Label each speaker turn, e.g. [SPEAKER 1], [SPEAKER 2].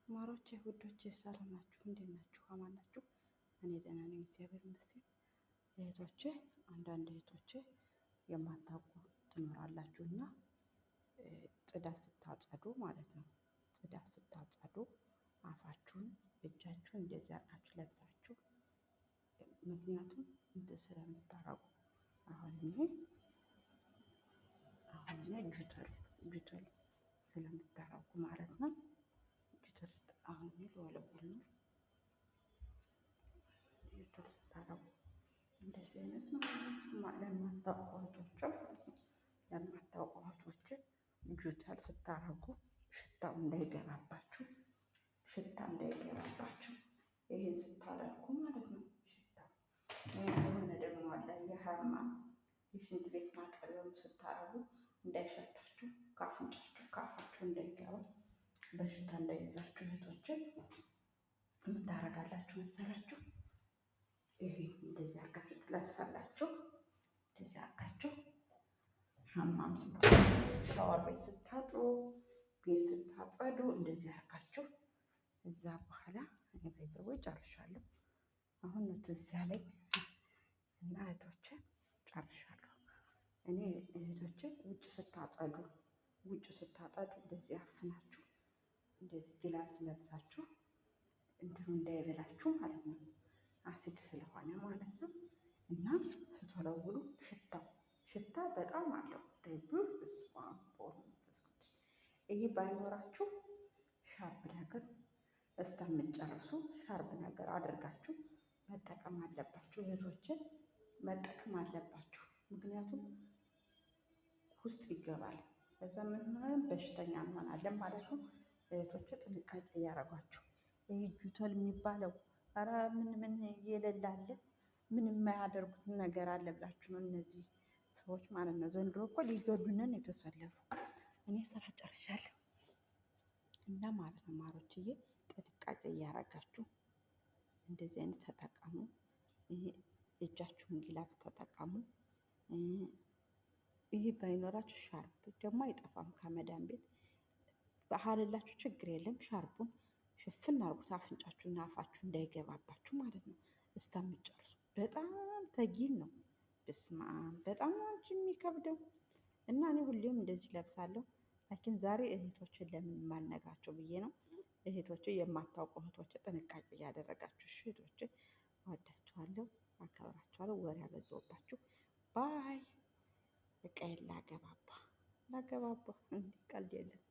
[SPEAKER 1] ማሮቼ ውዶቼ ሰላም ናችሁ? እንዴት ናችሁ? አማን ናችሁ? እኔ ደህና ነኝ፣ እግዚአብሔር ይመስገን። እህቶቼ አንዳንድ እህቶቼ የማታውቁ ትኖራላችሁ እና ጽዳት ስታጸዱ ማለት ነው። ጽዳት ስታጸዱ አፋችሁን እጃችሁን እንደዚህ አድርጋችሁ ለብሳችሁ፣ ምክንያቱም እንትን ስለምታረጉ አሁን ጁተል ስለምታረጉ ማለት ነው። ጁተል አሁን ወለቡል ነው። ጁተል ስታረጉ እንደዚህ አይነት ነው። ለማታውቁ እህቶች ጁተል ስታረጉ ሽታው እንዳይገባባችሁ ይሄን ስታደርጉ ማለት ነው። ሽታው የሆነ ደግሞ አለ የሐማም የሽንት ቤት ማጠቢያውን ስታረጉ እንዳይሸታችሁ ካፋችሁ እንዳይገባ በሽታ እንዳይዛችሁ እህቶችን ምን ታረጋላችሁ መሰላችሁ? ይሄ እንደዚህ አርጋችሁ ትለብሳላችሁ። እንደዚህ አርጋችሁ ሐማም ሻወር ቤት ስታጥሩ፣ ቤት ስታጸዱ እንደዚህ አርጋችሁ እዛ በኋላ እኔ በይዘው ጨርሻለሁ። አሁን ነው ትዝ ያለኝ እና እህቶቼ ጨርሻለሁ። እኔ እህቶቼ ውጭ ስታጠዱ እንደዚህ አፍናችሁ እንደዚህ ግላብስ ለብሳችሁ እንዲሁ እንዳይበላችሁ ማለት ነው። አሲድ ስለሆነ ማለት ነው። እና ስትወለውሉ ሽታ በጣም አለው። ይሄ ባይኖራችሁ ሻርፕ ነገር እስከምትጨርሱ ሻርፕ ነገር አድርጋችሁ መጠቀም አለባችሁ እህቶችን፣ መጠቀም አለባችሁ። ምክንያቱም ውስጥ ይገባል። ከዛ ምን ሆነን በሽተኛ እንሆናለን ማለት ነው። እህቶች ጥንቃቄ እያረጓችሁ ይህ ጁተል የሚባለው ኧረ ምን የሌላለ ምን የማያደርጉት ነገር አለ ብላችሁ ነው እነዚህ ሰዎች ማለት ነው። ዘንድሮ እኮ ሊገሉንን የተሰለፉ። እኔ ስራ ጨርሻለሁ እና ማለት ነው ማሮችዬ፣ ጥንቃቄ እያረጋችሁ እንደዚህ አይነት ተጠቀሙ። ይሄ እጃችሁን ግላፍስ ተጠቀሙ። ይሄ ባይኖራችሁ ሻርፕ ደግሞ አይጠፋም ከመዳን ቤት ባህልላችሁ ችግር የለም። ሻርፑን ሽፍን አርጉት አፍንጫችሁና አፋችሁ እንዳይገባባችሁ ማለት ነው እስከምትጨርሱ። በጣም ተጊል ነው። በስመ አብ በጣም ነው እንጂ የሚከብደው። እና እኔ ሁሌም እንደዚህ ለብሳለሁ። ላኪን ዛሬ እህቶችን ለምን ማልነግራቸው ብዬ ነው። እህቶች የማታውቁ እህቶች ጥንቃቄ እያደረጋችሁ እህቶች፣ እወዳችኋለሁ፣ አከብራችኋለሁ። ወሬ ያበዛውባችሁ ባይ። እቃዬን ላገባባ እንዲህ ቀልድ የለም።